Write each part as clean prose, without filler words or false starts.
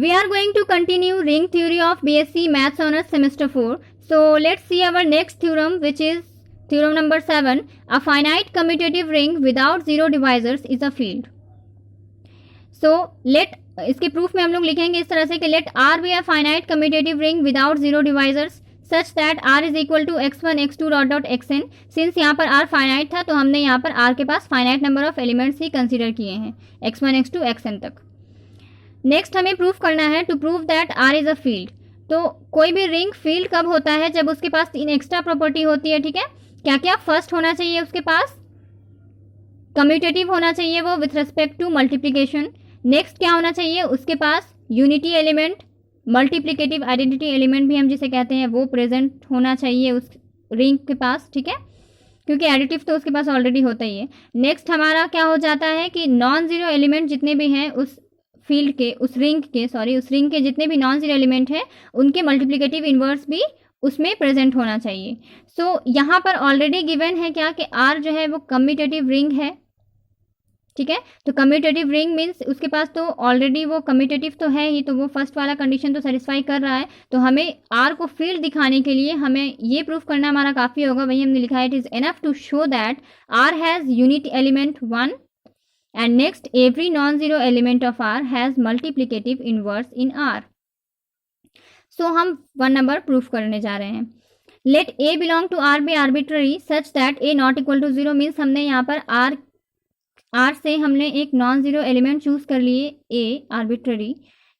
We are going to continue ring theory of BSc Maths Honours Semester 4. So let's see our next theorem, which is theorem number 7. A finite commutative ring without zero divisors is a field. So let इसके proof में हम लोग लिखेंगे इस तरह से कि let R be a finite commutative ring without zero divisors such that R is equal to x1 x2 dot dot xn. Since यहाँ पर R फाइनाइट था तो हमने यहाँ पर R के पास फाइनाइट नंबर ऑफ एलिमेंट्स ही कंसीडर किए हैं x1 x2 xn तक. नेक्स्ट हमें प्रूफ करना है to prove that R is a field. तो कोई भी रिंग फील्ड कब होता है? जब उसके पास 3 एक्स्ट्रा प्रॉपर्टी होती है. ठीक है, क्या क्या? फर्स्ट होना चाहिए उसके पास कम्यूटेटिव होना चाहिए वो with respect to multiplication. Next क्या होना चाहिए? उसके पास unity element, multiplicative identity element भी हम जिसे कहते हैं वो प्रेजेंट होना चाहिए उस रिंग के पास. ठीक है, क्योंकि एडिटिव तो उसके पास ऑलरेडी होता ही है. नेक्स्ट हमारा क्या हो जाता है कि नॉन जीरो एलिमेंट जितने भी हैं उस फील्ड के, उस रिंग के जितने भी नॉन जीरो एलिमेंट हैं उनके मल्टीप्लिकेटिव इन्वर्स भी उसमें प्रेजेंट होना चाहिए. सो यहाँ पर ऑलरेडी गिवन है क्या कि R जो है वो कम्यूटेटिव रिंग है. ठीक है, तो कम्यूटेटिव रिंग मीन्स उसके पास तो ऑलरेडी वो कम्यूटेटिव तो है ही, तो वो फर्स्ट वाला कंडीशन तो सेटिस्फाई कर रहा है. तो हमें R को फील्ड दिखाने के लिए हमें ये प्रूफ करना हमारा काफ़ी होगा. वही हमने लिखा है, it is enough to show that R has unit element 1 and next every non-zero element of R has multiplicative inverse in R. So हम 1 नंबर प्रूफ करने जा रहे हैं. Let A belong to R be arbitrary such that A not equal to 0 means हमने यहाँ पर R से हमने एक नॉन ज़ीरो एलिमेंट चूज़ कर लिए A आर्बिट्ररी.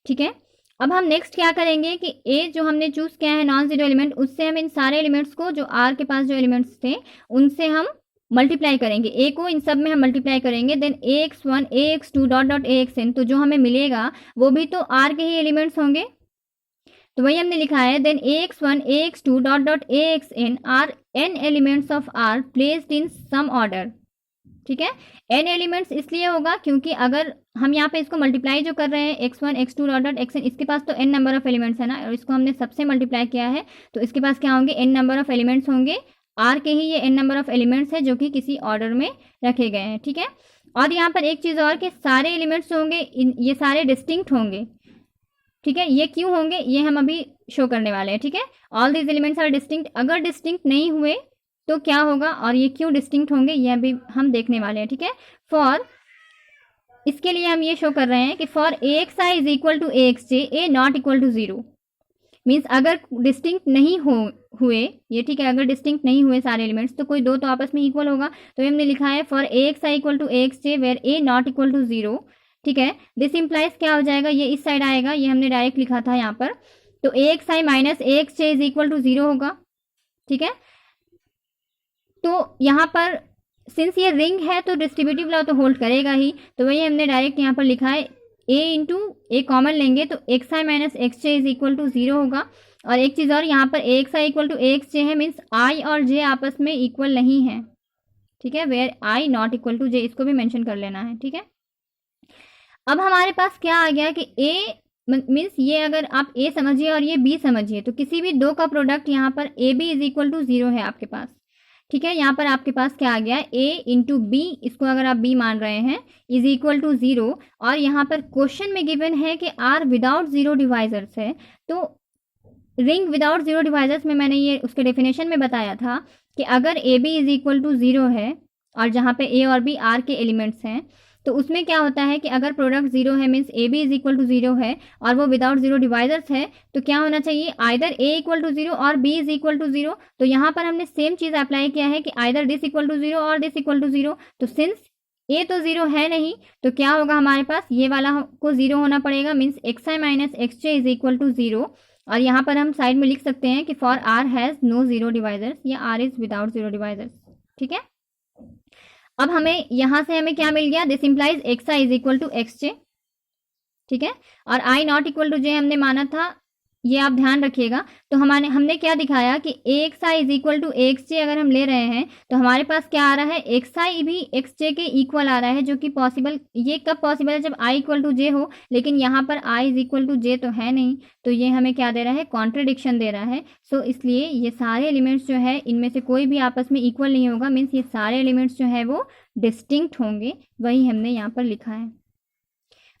ठीक है, अब हम नेक्स्ट क्या करेंगे कि A जो हमने चूज़ किया है नॉन ज़ीरो एलिमेंट, उससे हम इन सारे एलिमेंट्स को जो R के पास जो एलिमेंट्स थे उनसे हम मल्टीप्लाई करेंगे. ए को इन सब में हम मल्टीप्लाई करेंगे. Then ax1 ax2 dot dot axn, तो जो हमें मिलेगा वो भी तो R के ही एलिमेंट्स होंगे. तो वही हमने लिखा है, then ax1 ax2 dot dot axn are n elements of R placed in some order. ठीक है, n एलिमेंट्स इसलिए होगा क्योंकि अगर हम यहाँ पे इसको मल्टीप्लाई जो कर रहे हैं x1 x2 dot dot xn, इसके पास तो n नंबर ऑफ एलिमेंट्स है ना, और इसको हमने सबसे मल्टीप्लाई किया है तो इसके पास क्या होंगे? n नंबर ऑफ एलिमेंट्स होंगे. R के ही ये n नंबर ऑफ एलिमेंट्स है जो कि किसी ऑर्डर में रखे गए हैं. ठीक है, और यहाँ पर एक चीज़ और कि सारे एलिमेंट्स होंगे ये सारे डिस्टिंक्ट होंगे. ठीक है, ये क्यों होंगे ये हम अभी शो करने वाले हैं. ठीक है, all these elements are distinct. अगर डिस्टिंक्ट नहीं हुए तो क्या होगा और ये क्यों डिस्टिंक्ट होंगे ये अभी हम देखने वाले हैं. ठीक है, फॉर इसके लिए हम ये शो कर रहे हैं कि for axi is equal to axj a not equal to 0 means अगर डिस्टिंक्ट नहीं हुए ये. ठीक है, अगर डिस्टिंक्ट नहीं हुए सारे एलिमेंट्स तो कोई दो तो आपस में इक्वल होगा. तो हमने लिखा है for axi equal to axj where a not equal to 0. ठीक है, दिस इम्प्लाइज क्या हो जाएगा? ये इस साइड आएगा, ये हमने डायरेक्ट लिखा था यहाँ पर. तो axi minus axj is equal to 0 होगा. ठीक है, तो यहाँ पर सिंस ये रिंग है तो डिस्ट्रीब्यूटिव लॉ तो होल्ड करेगा ही. तो वही हमने डायरेक्ट यहाँ पर लिखा है a इंटू ए कॉमन लेंगे तो xi minus xj is equal to 0 होगा. और एक चीज़ और, यहाँ पर axi इक्वल टू axj है मीन्स i और j आपस में इक्वल नहीं है. ठीक है, where i not equal to j, इसको भी मेंशन कर लेना है. ठीक है, अब हमारे पास क्या आ गया कि a मीन्स ये अगर आप a समझिए और ये b समझिए तो किसी भी दो का प्रोडक्ट यहाँ पर a b is equal to 0 है आपके पास. ठीक है, यहाँ पर आपके पास क्या आ गया? a इंटू बी, इसको अगर आप b मान रहे हैं, इज इक्वल टू 0. और यहाँ पर क्वेश्चन में गिवन है कि R विदाउट जीरो डिवाइजर्स है. तो रिंग विदाउट जीरो डिवाइजर्स में मैंने ये उसके डेफिनेशन में बताया था कि अगर A B is equal to 0 है और जहाँ पे a और b R के एलिमेंट्स हैं तो उसमें क्या होता है कि अगर प्रोडक्ट 0 है means A B is equal to 0 है और वो विदाउट जीरो डिवाइजर्स है तो क्या होना चाहिए? आइदर a इक्वल टू 0 और b इज इक्वल टू 0. तो यहाँ पर हमने सेम चीज़ अप्लाई किया है कि आइदर दिस इक्वल टू 0 और दिस इक्वल टू 0. तो सिंस a तो 0 है नहीं तो क्या होगा हमारे पास? ये वाला को 0 होना पड़ेगा means xi minus xj is equal to 0. और यहाँ पर हम साइड में लिख सकते हैं कि for R has no zero divisors या R is without zero divisors. ठीक है, अब हमें यहाँ से हमें क्या मिल गया? This implies xi is equal to xj. ठीक है, और i not equal to j हमने माना था, ये आप ध्यान रखिएगा. तो हमने क्या दिखाया कि axi is equal to axj अगर हम ले रहे हैं तो हमारे पास क्या आ रहा है? xi भी xj के इक्वल आ रहा है, जो कि पॉसिबल, ये कब पॉसिबल है? जब i इक्वल टू j हो. लेकिन यहाँ पर i is equal to j तो है नहीं, तो ये हमें क्या दे रहा है? कॉन्ट्रडिक्शन दे रहा है. सो इसलिए ये सारे एलिमेंट्स जो है इनमें से कोई भी आपस में इक्वल नहीं होगा मीन्स ये सारे एलिमेंट्स जो है वो डिस्टिंक्ट होंगे. वही हमने यहाँ पर लिखा है.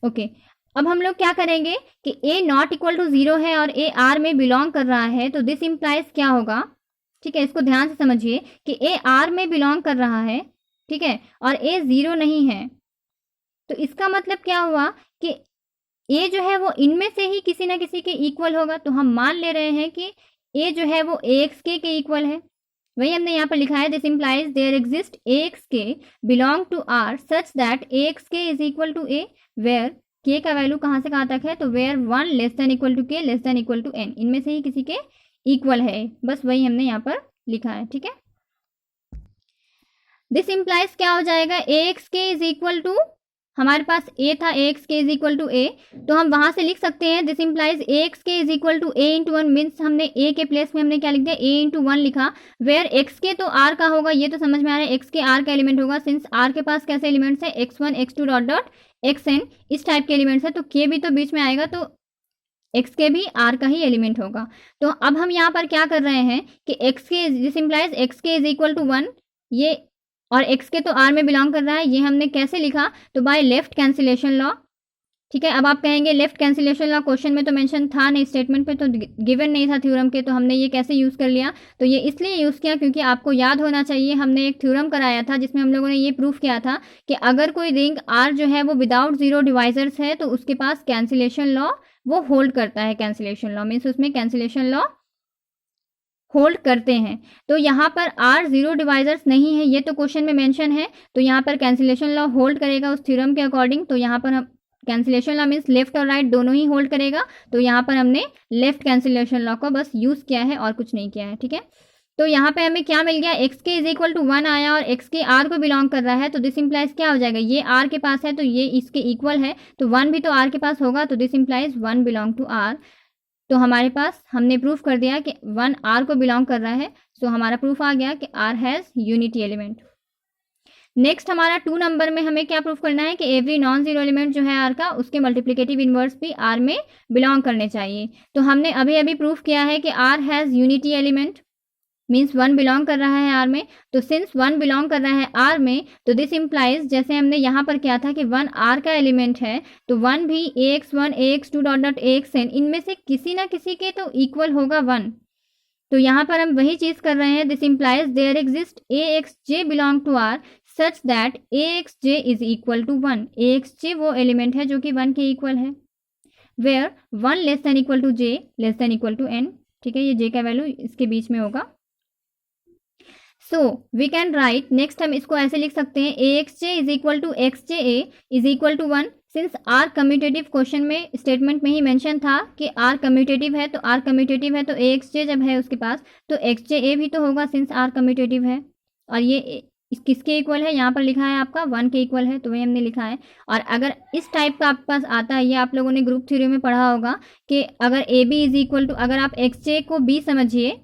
ओके, अब हम लोग क्या करेंगे कि a नॉट इक्वल टू 0 है और a R में बिलोंग कर रहा है, तो दिस इम्प्लाइज क्या होगा, ठीक है, इसको ध्यान से समझिए कि a R में बिलोंग कर रहा है, ठीक है, और a 0 नहीं है। तो इसका मतलब क्या हुआ कि a जो है वो इनमें से ही किसी ना किसी के इक्वल होगा। तो हम मान ले रहे हैं कि a जो है वो ax के इक्वल है। वही हमने यहाँ पर लिखा है, this implies there exist ax के belong to r such that ax के is equal to a, where k का वैल्यू कहाँ से कहाँ तक है, तो where 1 less than equal to k less than equal to n, इनमें से ही किसी के इक्वल है। बस वही हमने यहाँ पर लिखा है, ठीक है। दिस इम्प्लाइज क्या हो जाएगा, ax के इज इक्वल टू, हमारे पास a था, ax के इज इक्वल टू a, तो हम वहां से लिख सकते हैं दिस इम्प्लाइज ax के is equal to a into 1, means हमने a के प्लेस में हमने क्या लिख दिया, a इंटू 1 लिखा, वेयर x के तो r का होगा, ये तो समझ में आ रहा है, x के r का एलिमेंट होगा, सिंस r के पास कैसे एलिमेंट्स है, x1 x2 dot dot xn, इस टाइप के एलिमेंट्स है, तो k भी तो बीच में आएगा, तो x के भी r का ही एलिमेंट होगा। तो अब हम यहाँ पर क्या कर रहे हैं कि x के, दिस इम्प्लाइज x के इज इक्वल टू 1, ये और x के तो r में बिलोंग कर रहा है, ये हमने कैसे लिखा, तो बाय लेफ्ट कैंसिलेशन लॉ, ठीक है। अब आप कहेंगे लेफ्ट कैंसिलेशन लॉ क्वेश्चन में तो मेंशन था नहीं, स्टेटमेंट पे तो गिवन नहीं था थ्योरम के, तो हमने ये कैसे यूज़ कर लिया, तो ये इसलिए यूज़ किया क्योंकि आपको याद होना चाहिए, हमने एक थ्योरम कराया था जिसमें हम लोगों ने ये प्रूफ किया था कि अगर कोई रिंग r जो है वो विदाउट 0 डिवाइजर्स है तो उसके पास कैंसिलेशन लॉ वो होल्ड करता है, कैंसिलेशन लॉ मीन्स उसमें कैंसिलेशन लॉ होल्ड करते हैं। तो यहाँ पर r 0 डिवाइजर्स नहीं है, ये तो क्वेश्चन में मेंशन है, तो यहाँ पर कैंसिलेशन लॉ होल्ड करेगा उस थ्योरम के अकॉर्डिंग। तो यहाँ पर हम कैंसिलेशन लॉ मीन्स लेफ्ट और राइट दोनों ही होल्ड करेगा, तो यहाँ पर हमने लेफ्ट कैंसिलेशन लॉ को बस यूज़ किया है और कुछ नहीं किया है, ठीक है। तो यहाँ पे हमें क्या मिल गया, x के इज इक्वल टू 1 आया और x के r को बिलोंग कर रहा है, तो दिस इम्प्लाइज क्या हो जाएगा, ये r के पास है तो ये इसके इक्वल है, तो 1 भी तो r के पास होगा, तो this implies 1 belong to r। तो हमारे पास हमने प्रूफ कर दिया कि 1 r को बिलोंग कर रहा है, सो हमारा प्रूफ आ गया कि r has unity element. Next हमारा 2 नंबर में हमें क्या प्रूफ करना है कि एवरी नॉन जीरो एलिमेंट जो है r का, उसके मल्टीप्लिकेटिव इनवर्स भी r में बिलोंग करने चाहिए। तो हमने अभी अभी प्रूफ किया है कि r has unity element, means 1 belong कर रहा है r में। तो सिंस 1 बिलोंग कर रहा है r में, तो दिस इम्प्लाइज जैसे हमने यहाँ पर किया था कि 1 r का एलिमेंट है, तो 1 भी ax1 ax2 dot dot axn, इनमें से किसी ना किसी के तो इक्वल होगा 1। तो यहाँ पर हम वही चीज़ कर रहे हैं, this implies there exist axj belong to r such that axj is equal to 1। axj वो एलिमेंट है जो कि 1 के इक्वल है, where 1 less than equal to j less than equal to n, ठीक है, ये j का वैल्यू इसके बीच में होगा। So we can write, next हम इसको ऐसे लिख सकते हैं, axj is equal to xj a is equal to 1। Since r commutative, question में स्टेटमेंट में ही मेंशन था कि r कम्यूटेटिव है, तो r कम्यूटेटिव है तो axj जब है उसके पास तो xj a भी तो होगा सिंस r कम्यूटेटिव है। और ये किसके इक्वल है, यहाँ पर लिखा है आपका 1 के इक्वल है, तो वही हमने लिखा है। और अगर इस टाइप का आपके पास आता है, ये आप लोगों ने ग्रुप थ्योरी में पढ़ा होगा कि अगर A B is equal to, अगर आप xj को b समझिए,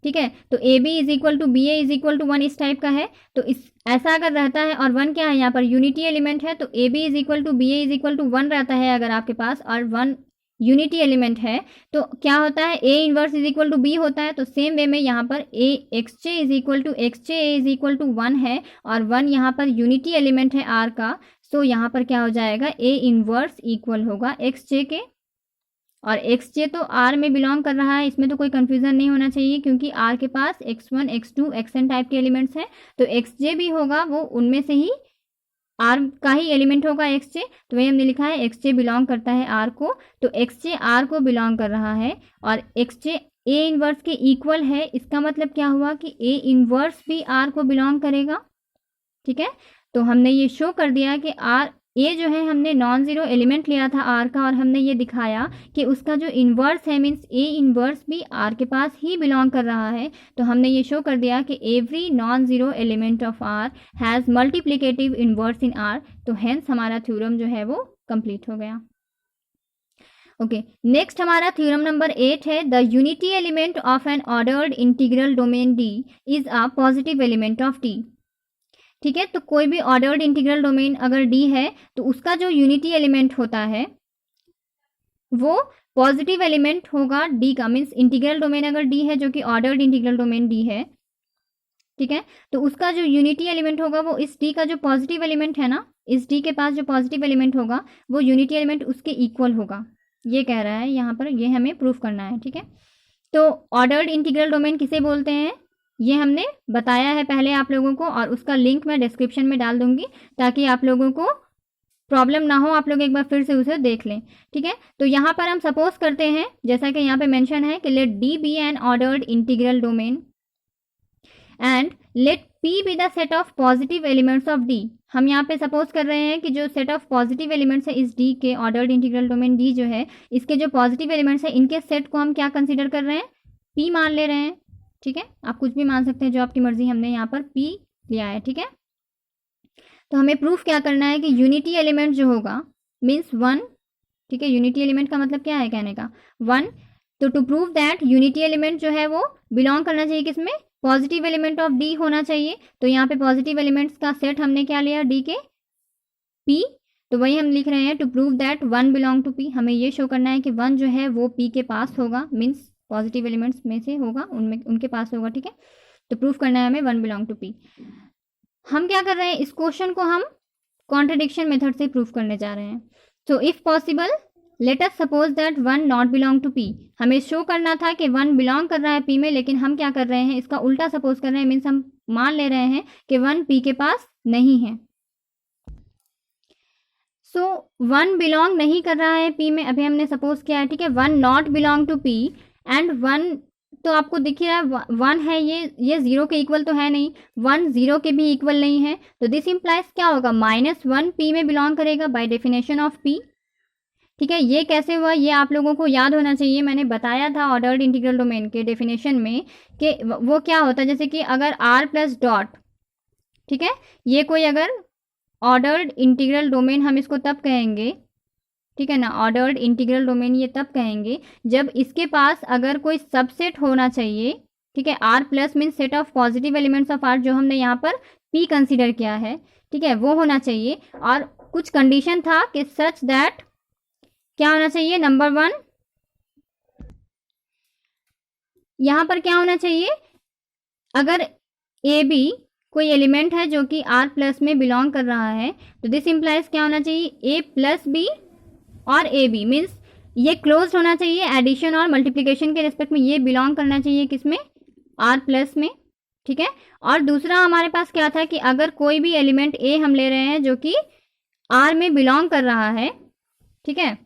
ठीक है, तो A B is equal to B A is equal to 1 इस टाइप का है, तो इस ऐसा अगर रहता है और 1 क्या है यहाँ पर यूनिटी एलिमेंट है, तो A B is equal to B A is equal to 1 रहता है अगर आपके पास, और 1 यूनिटी एलिमेंट है, तो क्या होता है A inverse is equal to B होता है। तो सेम वे में यहाँ पर A X J is equal to X J A is equal to 1 है, और 1 यहाँ पर यूनिटी एलिमेंट है आर का, सो यहाँ पर क्या हो जाएगा, ए इनवर्स इक्वल होगा एक्स जे के, और एक्स जे तो आर में बिलोंग कर रहा है, इसमें तो कोई कन्फ्यूजन नहीं होना चाहिए क्योंकि आर के पास x1 x2 xn टाइप के एलिमेंट्स हैं, तो एक्स जे भी होगा वो उनमें से ही आर का ही एलिमेंट होगा एक्स जे, तो वही हमने लिखा है एक्स जे बिलोंग करता है आर को, तो एक्स जे आर को बिलोंग कर रहा है और एक्स जे ए इनवर्स के इक्वल है। इसका मतलब क्या हुआ कि ए इनवर्स भी आर को बिलोंग करेगा, ठीक है। तो हमने ये शो कर दिया कि आर ए जो है हमने नॉन ज़ीरो एलिमेंट लिया था आर का, और हमने ये दिखाया कि उसका जो इन्वर्स है मीन्स ए इन्वर्स भी आर के पास ही बिलोंग कर रहा है। तो हमने ये शो कर दिया कि every non zero element of R has multiplicative inverse in R, तो हेंस हमारा थ्योरम जो है वो कंप्लीट हो गया। ओके, नेक्स्ट हमारा थ्योरम नंबर 8 है, the unity element of an ordered integral domain D is a positive element of D. ठीक है, तो कोई भी ऑर्डर्ड इंटीग्रल डोमेन अगर डी है तो उसका जो यूनिटी एलिमेंट होता है वो पॉजिटिव एलिमेंट होगा डी का, मीन्स इंटीग्रल डोमेन अगर डी है जो कि ऑर्डर्ड इंटीग्रल डोमेन डी है, ठीक है, तो उसका जो यूनिटी एलिमेंट होगा वो इस डी का जो पॉजिटिव एलिमेंट है ना, इस डी के पास जो पॉजिटिव एलिमेंट होगा वो यूनिटी एलिमेंट उसके इक्वल होगा, ये कह रहा है यहाँ पर, ये हमें प्रूफ करना है। ठीक है, तो ऑर्डर्ड इंटीग्रल डोमेन किसे बोलते हैं ये हमने बताया है पहले आप लोगों को, और उसका लिंक मैं डिस्क्रिप्शन में डाल दूंगी ताकि आप लोगों को प्रॉब्लम ना हो, आप लोग एक बार फिर से उसे देख लें। ठीक है, तो यहाँ पर हम सपोज करते हैं जैसा कि यहाँ पे मेंशन है कि let D be an ordered integral domain and let P be the set of positive elements of D. हम यहाँ पे सपोज कर रहे हैं कि जो सेट ऑफ पॉजिटिव एलिमेंट्स है इस डी के, ऑर्डर्ड इंटीग्रल डोमेन डी जो है, इसके जो पॉजिटिव एलिमेंट्स है इनके सेट को हम क्या कंसीडर कर रहे हैं, पी मान ले रहे हैं। ठीक है, आप कुछ भी मान सकते हैं, जो आपकी मर्जी, हमने यहाँ पर पी लिया है। ठीक है, तो हमें प्रूफ क्या करना है कि यूनिटी एलिमेंट जो होगा मीन्स 1। ठीक है, यूनिटी एलिमेंट का मतलब क्या है कहने का, 1। तो to prove that unity element जो है वो बिलोंग करना चाहिए किसमें, पॉजिटिव एलिमेंट ऑफ डी होना चाहिए। तो यहाँ पे पॉजिटिव एलिमेंट्स का सेट हमने क्या लिया, डी के पी, तो वही हम लिख रहे हैं to prove that 1 belong to P. हमें ये शो करना है कि 1 जो है वो पी के पास होगा, मीन्स पॉजिटिव एलिमेंट्स में से होगा, उनमें उनके पास होगा। ठीक है, तो प्रूफ करना है हमें 1 बिलोंग टू पी। हम क्या कर रहे हैं, इस क्वेश्चन को हम कॉन्ट्रडिक्शन मेथड से प्रूफ करने जा रहे हैं। So if possible let us suppose that 1 not belong to P. हमें शो करना था कि 1 बिलोंग कर रहा है पी में, लेकिन हम क्या कर रहे हैं, इसका उल्टा सपोज कर रहे हैं, मीन्स हम मान ले रहे हैं कि 1 पी के पास नहीं है। सो 1 बिलोंग नहीं कर रहा है पी में, अभी हमने सपोज किया है। ठीक है, 1 not belong to P and 1, तो आपको दिख रहा है 1 है, ये 0 के इक्वल तो है नहीं, 1 0 के भी इक्वल नहीं है। तो दिस इम्प्लाइज क्या होगा, -1 पी में बिलोंग करेगा बाय डेफिनेशन ऑफ पी। ठीक है, ये कैसे हुआ ये आप लोगों को याद होना चाहिए। मैंने बताया था ऑर्डर्ड इंटीग्रल डोमेन के डेफिनेशन में कि वो क्या होता है, जैसे कि अगर r प्लस डॉट, ठीक है, ये कोई अगर ऑर्डर्ड इंटीग्रल डोमेन हम इसको तब कहेंगे, ठीक है ना, ऑर्डर्ड इंटीग्रल डोमेन ये तब कहेंगे जब इसके पास अगर कोई सबसेट होना चाहिए। ठीक है, r plus mean set of positive elements of r, जो हमने यहाँ पर p कंसीडर किया है। ठीक है, वो होना चाहिए, और कुछ कंडीशन था कि सच दैट क्या होना चाहिए, नंबर 1 यहाँ पर क्या होना चाहिए, अगर ए बी कोई एलिमेंट है जो कि r प्लस में बिलोंग कर रहा है, तो दिस इम्प्लाइज क्या होना चाहिए, a प्लस बी और ए बी, मीन्स ये क्लोज होना चाहिए, एडिशन और मल्टीप्लिकेशन के रिस्पेक्ट में ये बिलोंग करना चाहिए किसमें, r प्लस में। ठीक है, और दूसरा हमारे पास क्या था कि अगर कोई भी एलिमेंट a हम ले रहे हैं जो कि r में बिलोंग कर रहा है। ठीक है,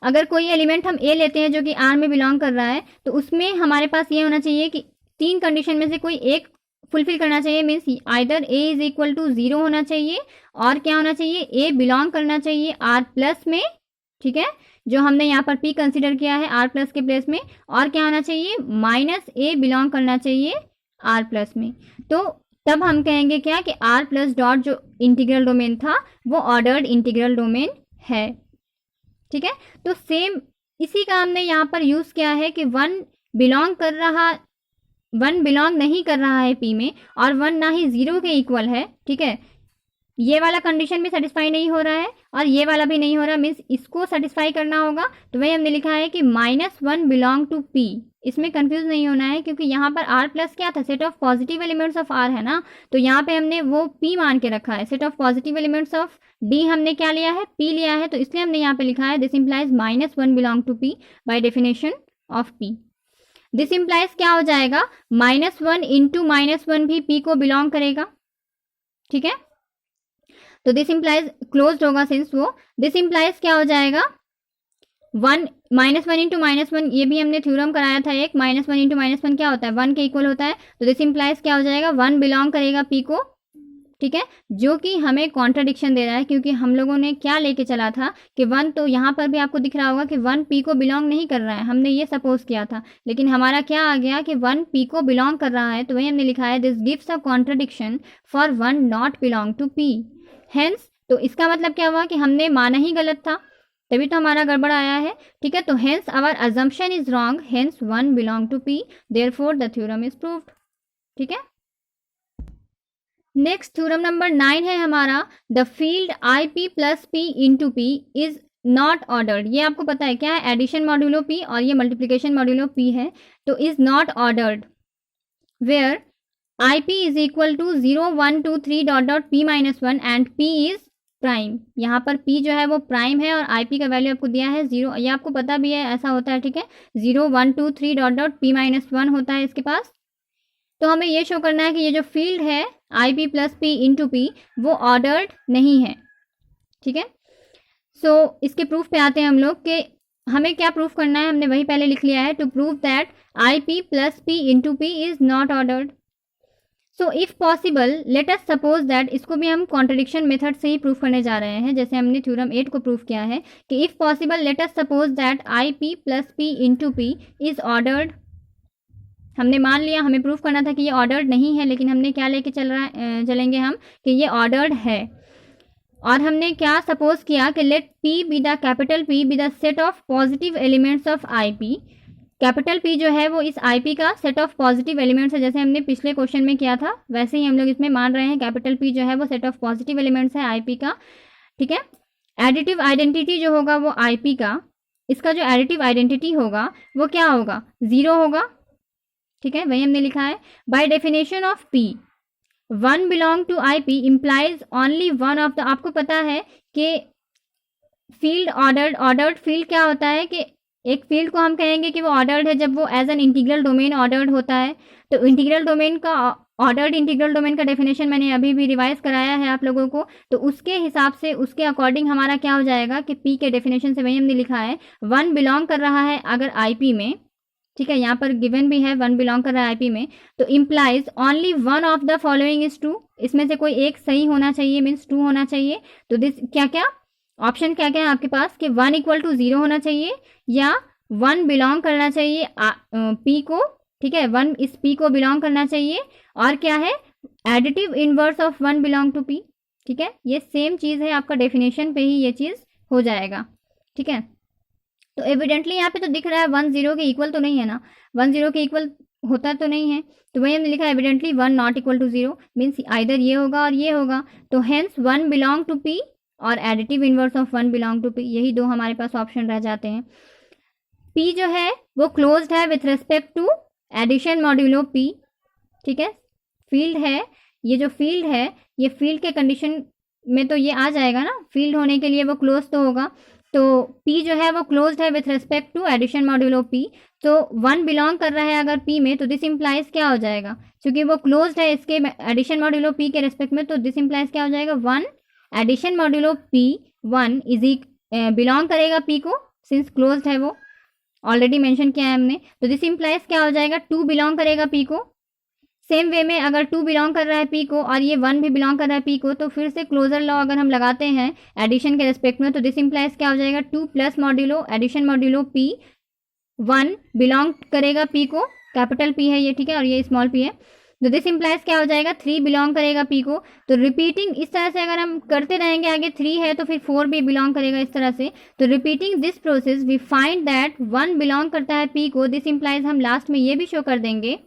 अगर कोई एलिमेंट हम a लेते हैं जो कि r में बिलोंग कर रहा है, तो उसमें हमारे पास ये होना चाहिए कि 3 कंडीशन में से कोई एक फुलफिल करना चाहिए, means either a is equal to 0 होना चाहिए, और क्या होना चाहिए, a बिलोंग करना चाहिए r प्लस में। ठीक है, जो हमने यहाँ पर p कंसिडर किया है r प्लस के प्लेस में, और क्या होना चाहिए, -a बिलोंग करना चाहिए r प्लस में। तो तब हम कहेंगे क्या कि r प्लस डॉट जो इंटीग्रल डोमेन था वो ऑर्डर्ड इंटीग्रल डोमेन है। ठीक है, तो सेम इसी का हमने यहाँ पर यूज किया है कि 1 बिलोंग नहीं कर रहा है पी में, और 1 ना ही 0 के इक्वल है। ठीक है, ये वाला कंडीशन भी सेटिस्फाई नहीं हो रहा है और ये वाला भी नहीं हो रहा, मीन्स इसको सेटिस्फाई करना होगा। तो वही हमने लिखा है कि -1 बिलोंग टू पी। इसमें कंफ्यूज नहीं होना है, क्योंकि यहाँ पर r प्लस क्या था, set of positive elements of r है ना, तो यहाँ पे हमने वो p मान के रखा है। Set of positive elements of d हमने क्या लिया है, p लिया है, तो इसलिए हमने यहाँ पे लिखा है this implies -1 belong to p by definition of p। This implies क्या हो जाएगा, -1 इंटू -1 भी p को बिलोंग करेगा। ठीक है, तो दिस इम्प्लाइज क्लोज्ड होगा सिंस वो, दिस इम्प्लाइज क्या हो जाएगा, -1 इंटू -1, ये भी हमने थ्योरम कराया था एक, -1 इंटू -1 क्या होता है, 1 के इक्वल होता है। तो दिस इम्प्लाइज क्या हो जाएगा, 1 बिलोंग करेगा p को। ठीक है, जो कि हमें कॉन्ट्रडिक्शन दे रहा है, क्योंकि हम लोगों ने क्या लेके चला था कि 1, तो यहाँ पर भी आपको दिख रहा होगा कि 1 p को बिलोंग नहीं कर रहा है, हमने ये सपोज किया था, लेकिन हमारा क्या आ गया कि 1 p को बिलोंग कर रहा है। तो वही हमने लिखा है this gives a contradiction for 1 not belong to p। Hence, तो इसका मतलब क्या हुआ कि हमने माना ही गलत था, तभी तो हमारा गड़बड़ आया है। ठीक है, तो hence our assumption is wrong, hence 1 belong to p, therefore the theorem is proved. ठीक है, नेक्स्ट थ्योरम नंबर 9 है हमारा, the field I P plus P into P is not ordered. ये आपको पता है क्या है, एडिशन मॉड्यूलो p और ये मल्टीप्लिकेशन मॉड्यूलो p है, तो is not ordered where IP is equal to 0 1 2 3 dot dot P minus 1 and P is prime. यहाँ पर P जो है वो प्राइम है और IP का वैल्यू आपको दिया है 0, ये आपको पता भी है ऐसा होता है, ठीक है। 0 1 2 3 डॉट डॉट P माइनस 1 होता है इसके पास। तो हमें ये शो करना है कि ये जो फील्ड है IP plus P into P वो ऑर्डर्ड नहीं है, ठीक है। सो इसके प्रूफ पे आते हैं हम लोग कि हमें क्या प्रूफ करना है, हमने वही पहले लिख लिया है। To prove that IP plus P into P is not ordered. So if possible let us suppose that, इसको भी हम कॉन्ट्रडिक्शन मेथड से ही प्रूफ करने जा रहे हैं, जैसे हमने थ्योरम 8 को प्रूफ किया है कि if possible let us suppose that IP plus P into P is ordered. हमने मान लिया, हमें प्रूफ करना था कि ये ऑर्डर्ड नहीं है, लेकिन हमने क्या लेके चलेंगे हम कि ये ऑर्डर्ड है। और हमने क्या सपोज किया कि let P be the capital P be the set of positive elements of IP। Capital P जो है वो इस IP का सेट ऑफ पॉजिटिव एलिमेंट्स है, जैसे हमने पिछले क्वेश्चन में किया था वैसे ही हम लोग इसमें मान रहे हैं कैपिटल P जो है वो सेट ऑफ पॉजिटिव एलिमेंट्स है IP का, ठीक है। एडिटिव आइडेंटिटी जो होगा वो IP का, इसका जो एडिटिव आइडेंटिटी होगा वो क्या होगा, 0 होगा, ठीक है, वही हमने लिखा है। By definition of P 1 belong to IP implies only one of the, आपको पता है कि फील्ड ऑर्डर्ड फील्ड क्या होता है कि एक फील्ड को हम कहेंगे कि वो ऑर्डर्ड है जब वो as an integral domain ordered होता है। तो इंटीग्रल डोमेन का, ऑर्डर्ड इंटीग्रल डोमेन का डेफिनेशन मैंने अभी भी रिवाइज कराया है आप लोगों को, तो उसके हिसाब से उसके अकॉर्डिंग हमारा क्या हो जाएगा कि P के डेफिनेशन से वही हमने लिखा है 1 बिलोंग कर रहा है अगर IP में, ठीक है, यहाँ पर गिवन भी है 1 बिलोंग कर रहा है IP में, तो implies only one of the following is true, इसमें से कोई एक सही होना चाहिए, मीन्स 2 होना चाहिए। तो दिस क्या क्या ऑप्शन क्या क्या है आपके पास कि 1 इक्वल टू 0 होना चाहिए या 1 बिलोंग करना चाहिए P को, ठीक है, 1 इस P को बिलोंग करना चाहिए, और क्या है additive inverse of 1 belong to P, ठीक है। ये सेम चीज़ है, आपका डेफिनेशन पे ही ये चीज़ हो जाएगा, ठीक है। तो एविडेंटली यहाँ पे तो दिख रहा है 1 0 के इक्वल तो नहीं है ना, 1 0 के इक्वल होता तो नहीं है, तो वही हमने लिखा evidently 1 not equal to 0, means either ये होगा और ये होगा। तो हेंस 1 बिलोंग टू P और additive inverse of 1 belong to P, यही दो हमारे पास ऑप्शन रह जाते हैं। P जो है वो क्लोज्ड है with respect to addition modulo P, ठीक है। फील्ड है, ये जो फील्ड है ये फील्ड के कंडीशन में तो ये आ जाएगा ना, फील्ड होने के लिए वो क्लोज तो होगा। तो P जो है वो क्लोज्ड है with respect to addition modulo P, तो 1 बिलोंग कर रहा है अगर P में, तो दिस इम्प्लाइज क्या हो जाएगा, क्योंकि वो क्लोज्ड है इसके एडिशन मॉड्यूलो P के रिस्पेक्ट में, तो दिस इम्प्लाइज क्या हो जाएगा 1 addition modulo P 1 is belong करेगा P को, सिंस क्लोज्ड है वो ऑलरेडी मेंशन किया है हमने। तो दिस इम्प्लाइज क्या हो जाएगा 2 बिलोंग करेगा P को। सेम वे में अगर 2 बिलोंग कर रहा है P को और ये 1 भी बिलोंग कर रहा है P को, तो फिर से क्लोजर लॉ अगर हम लगाते हैं एडिशन के रेस्पेक्ट में, तो दिस इम्प्लाइज क्या हो जाएगा 2 plus modulo addition modulo P 1 belong करेगा P को, कैपिटल P है ये, ठीक है, और ये स्मॉल p है। तो दिस इम्प्लाइज क्या हो जाएगा 3 बिलोंग करेगा P को। तो रिपीटिंग इस तरह से अगर हम करते रहेंगे, आगे 3 है तो फिर 4 भी बिलोंग करेगा इस तरह से। तो repeating this process we find that 1 belong करता है P को। दिस इम्प्लाइज हम लास्ट में ये भी शो कर देंगे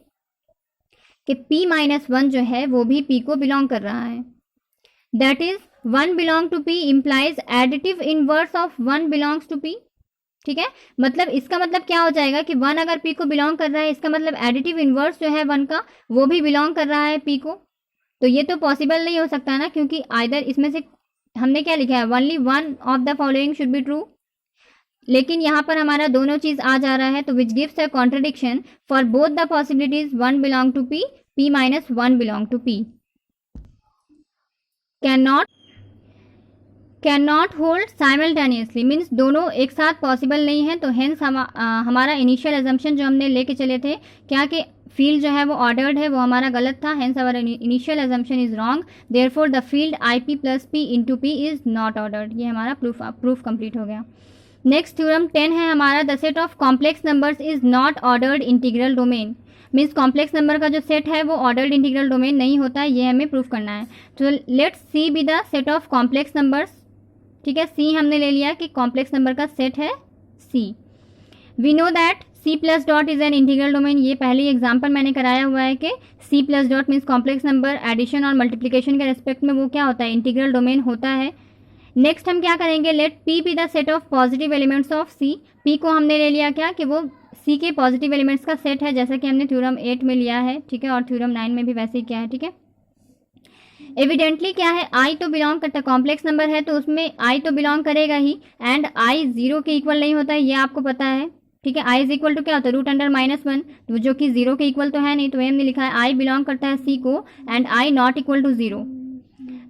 कि P माइनस 1 जो है वो भी P को बिलोंग कर रहा है। That is 1 belong to P implies additive inverse of 1 belongs to P, ठीक है। मतलब इसका मतलब क्या हो जाएगा कि 1 अगर P को बिलोंग कर रहा है, इसका मतलब एडिटिव इनवर्स जो है 1 का वो भी बिलोंग कर रहा है P को। तो ये तो पॉसिबल नहीं हो सकता ना, क्योंकि आइदर इसमें से हमने क्या लिखा है only 1 of the following should be true, लेकिन यहाँ पर हमारा दोनों चीज आ जा रहा है, तो which gives a contradiction for both the possibilities 1 belong to P, P minus 1 belong to P। Can not hold simultaneously, means दोनों एक साथ पॉसिबल नहीं है। तो हेंस हमारा इनिशियल एजम्पशन जो हमने लेके चले थे क्या कि फील्ड जो है वो ऑर्डर्ड है, वो हमारा गलत था। Hence our initial assumption is wrong, therefore the field IP plus P into P is not ordered. ये हमारा प्रूफ कंप्लीट हो गया। नेक्स्ट थ्योरम 10 है हमारा, the set of complex numbers is not ordered integral domain. Means complex number का जो set है वो ऑर्डर्ड इंटीग्रल डोमेन नहीं होता, ये हमें प्रूफ करना है। तो let's see be the set of complex numbers, ठीक है। C हमने ले लिया कि कॉम्प्लेक्स नंबर का सेट है C। We know that C plus dot is an integral domain. ये पहले एग्जाम्पल मैंने कराया हुआ है कि C plus dot means complex number addition और मल्टीप्लिकेशन के रेस्पेक्ट में वो क्या होता है, इंटीग्रल डोमेन होता है। नेक्स्ट हम क्या करेंगे, let P be the set of positive elements of C। P को हमने ले लिया क्या कि वो सी के पॉजिटिव एलिमेंट्स का सेट है, जैसा कि हमने थ्योरम 8 में लिया है, ठीक है, और थ्योरम 9 में भी वैसे ही किया है, ठीक है। एविडेंटली क्या है, आई तो बिलोंग करता है, कॉम्प्लेक्स नंबर है तो उसमें आई तो बिलोंग करेगा ही, एंड आई 0 के इक्वल नहीं होता है, ये आपको पता है, ठीक है। आई इज इक्वल टू क्या होता है, रूट अंडर -1, तो जो कि 0 के इक्वल तो है नहीं, तो हमने लिखा है आई बिलोंग करता है सी को, and I not equal to 0।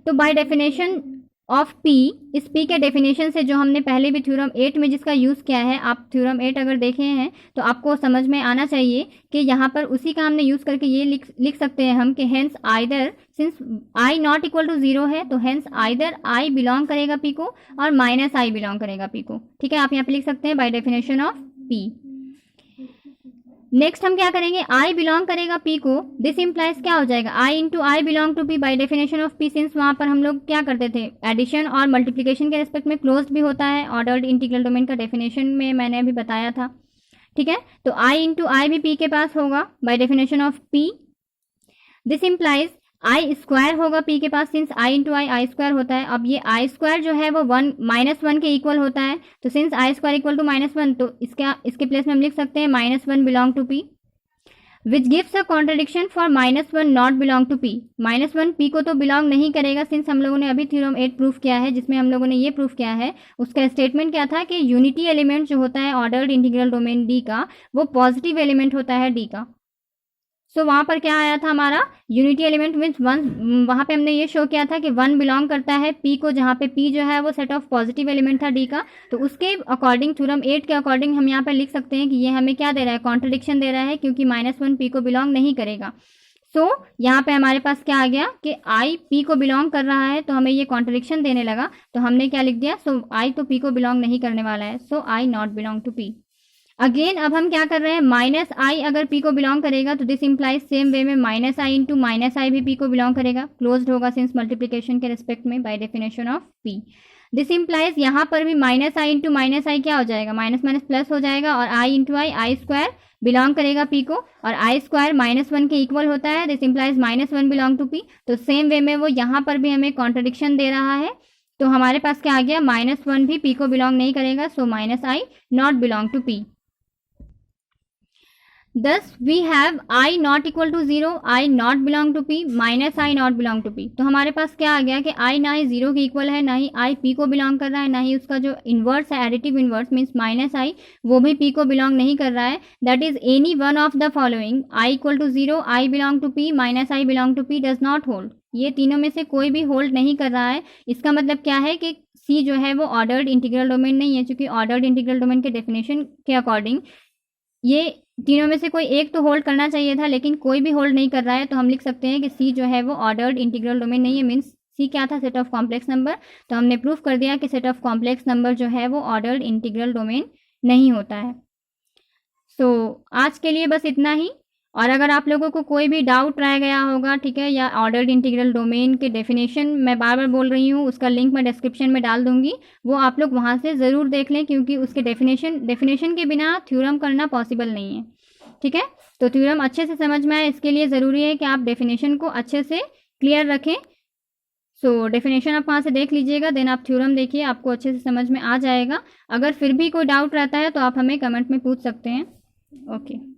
तो बाय डेफिनेशन ऑफ पी, इस पी के डेफिनेशन से जो हमने पहले भी थ्योरम 8 में जिसका यूज़ किया है, आप थ्योरम 8 अगर देखे हैं तो आपको समझ में आना चाहिए कि यहाँ पर उसी का हमने यूज़ करके ये लिख सकते हैं हम कि hence either, since I not equal to 0 है तो हेंस आइदर आई बिलोंग करेगा पी को और माइनस आई बिलोंग करेगा पी को, ठीक है। आप यहाँ पे लिख सकते हैं by definition of P. Next हम क्या करेंगे, आई बिलोंग करेगा पी को, दिस इंप्लाइज क्या हो जाएगा, I into I belong to P by definition of P, since वहाँ पर हम लोग क्या करते थे, एडिशन और मल्टीप्लिकेशन के रेस्पेक्ट में क्लोज्ड भी होता है, ऑर्डर्ड इंटीग्रल डोमेन का डेफिनेशन में मैंने अभी बताया था, ठीक है। तो आई इंटू आई भी पी के पास होगा by definition of P. This implies I square होगा पी के पास, since I into I square होता है। अब ये आई स्क्वायर जो है वो -1 के इक्वल होता है, तो since I square equal to -1, तो इसके प्लेस में हम लिख सकते हैं -1 belong to P, which gives a contradiction for -1 not belong to P. -1 P को तो बिलोंग नहीं करेगा, सिंस हम लोगों ने अभी थ्योरम 8 प्रूफ किया है, जिसमें हम लोगों ने ये प्रूफ किया है, उसका स्टेटमेंट क्या था कि यूनिटी एलिमेंट जो होता है ऑर्डर्ड इंटीग्रल डोमेन डी का, वो पॉजिटिव एलिमेंट होता है डी का। सो वहाँ पर क्या आया था हमारा यूनिटी एलिमेंट मीन्स 1, वहाँ पे हमने ये शो किया था कि 1 बिलोंग करता है पी को, जहाँ पे पी जो है वो सेट ऑफ पॉजिटिव एलिमेंट था डी का। तो उसके अकॉर्डिंग थ्योरम 8 के अकॉर्डिंग हम यहाँ पर लिख सकते हैं कि ये हमें क्या दे रहा है, कॉन्ट्रडिक्शन दे रहा है, क्योंकि -1 पी को बिलोंग नहीं करेगा। सो यहाँ पे हमारे पास क्या आ गया कि आई पी को बिलोंग कर रहा है, तो हमें ये कॉन्ट्रडिक्शन देने लगा, तो हमने क्या लिख दिया, सो आई तो पी को बिलोंग नहीं करने वाला है, so I not belong to P. Again अब हम क्या कर रहे हैं, माइनस आई अगर पी को बिलोंग करेगा तो दिस इंप्लाइज सेम वे में minus I into minus I भी पी को बिलोंग करेगा, क्लोज्ड होगा सिंस मल्टीप्लिकेशन के रिस्पेक्ट में by definition of P. This implies यहाँ पर भी minus I into minus I क्या हो जाएगा, माइनस माइनस प्लस हो जाएगा, और I into I square belong करेगा पी को, और आई स्क्वायर -1 के इक्वल होता है, this implies -1 belong to P. तो सेम वे में वो यहाँ पर भी हमें कॉन्ट्रडिक्शन दे रहा है, तो हमारे पास क्या आ गया, -1 भी पी को बिलोंग नहीं करेगा, so minus I not belong to P. Thus we have I not equal to 0, I not belong to P, minus I not belong to P। तो हमारे पास क्या आ गया कि I ना ही 0 के इक्वल है, ना ही I P को बिलोंग कर रहा है, ना ही उसका जो इन्वर्स है एडिटिव इन्वर्स मीन्स -I, वो भी P को बिलोंग नहीं कर रहा है। That is any one of the following, I equal to 0, I belong to P, minus I belong to P does not hold. ये तीनों में से कोई भी होल्ड नहीं कर रहा है। इसका मतलब क्या है कि C जो है वो ऑर्डर्ड इंटीग्रल डोमेन नहीं है, चूंकि ऑर्डर्ड इंटीग्रल डोमेन के डेफिनेशन के अकॉर्डिंग ये तीनों में से कोई एक तो होल्ड करना चाहिए था, लेकिन कोई भी होल्ड नहीं कर रहा है, तो हम लिख सकते हैं कि सी जो है वो ऑर्डर्ड इंटीग्रल डोमेन नहीं है, मीन्स सी क्या था, सेट ऑफ कॉम्प्लेक्स नंबर। तो हमने प्रूफ कर दिया कि सेट ऑफ कॉम्प्लेक्स नंबर जो है वो ऑर्डर्ड इंटीग्रल डोमेन नहीं होता है। सो आज के लिए बस इतना ही, और अगर आप लोगों को कोई भी डाउट रह गया होगा, ठीक है, या ऑर्डर्ड इंटीग्रल डोमेन के डेफिनेशन मैं बार बार बोल रही हूँ, उसका लिंक मैं डिस्क्रिप्शन में डाल दूंगी, वो आप लोग वहाँ से ज़रूर देख लें, क्योंकि उसके डेफिनेशन के बिना थ्योरम करना पॉसिबल नहीं है, ठीक है। तो थ्योरम अच्छे से समझ में आए, इसके लिए ज़रूरी है कि आप डेफिनेशन को अच्छे से क्लियर रखें। सो डेफिनेशन आप वहाँ से देख लीजिएगा, देन आप थ्योरम देखिए, आपको अच्छे से समझ में आ जाएगा। अगर फिर भी कोई डाउट रहता है तो आप हमें कमेंट में पूछ सकते हैं। ओके।